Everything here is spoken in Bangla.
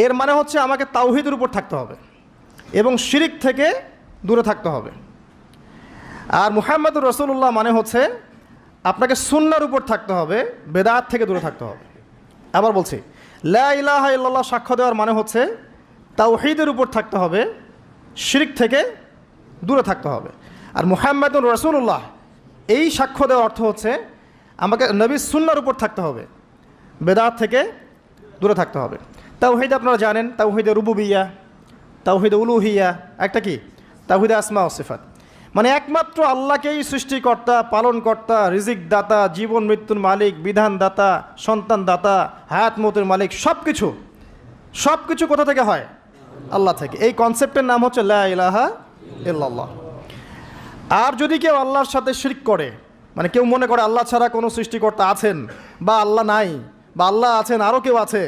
এর মানে হচ্ছে আমাকে তাওহীদের উপর থাকতে হবে এবং শিরিক থেকে দূরে থাকতে হবে। আর মুহাম্মদুর রাসূলুল্লাহ মানে হচ্ছে আপনাকে সুন্নাহর উপর থাকতে হবে, বেদাত থেকে দূরে থাকতে হবে। আবার বলছি, লা ইলাহা ইল্লাল্লাহ সাক্ষ্য দেওয়ার মানে হচ্ছে তাওহীদের উপর থাকতে হবে, শিরিক থেকে দূরে থাকতে হবে। আর মুহাম্মদুর রাসূলুল্লাহ এই সাক্ষ্য দেওয়ার অর্থ হচ্ছে আমাকে নবীর সুন্নাহর উপর থাকতে হবে, বেদাত থেকে দূরে থাকতে হবে। তাওহীদ আপনারা জানেন, তাওহীদে রুবুবিয়্যা, তাওহীদে উলুহিয়্যা, একটা কি তাওহীদে আসমা ও সিফাত, মানে একমাত্র আল্লাহকেই সৃষ্টিকর্তা, পালনকর্তা, রিজিক দাতা, জীবন মৃত্যুর মালিক, বিধান দাতা, সন্তান দাতা, হায়াত মৌতের মালিক, সব কিছু কোথা থেকে হয়? আল্লাহ থেকে। এই কনসেপ্টের নাম হচ্ছে লা ইলাহা ইল্লাল্লাহ। আর যদি কেউ আল্লাহর সাথে শিরক করে, মানে কেউ মনে করে আল্লাহ ছাড়া কোনো সৃষ্টিকর্তা আছেন বা আল্লাহ নাই বা আল্লাহ আছেন আরও কেউ আছে,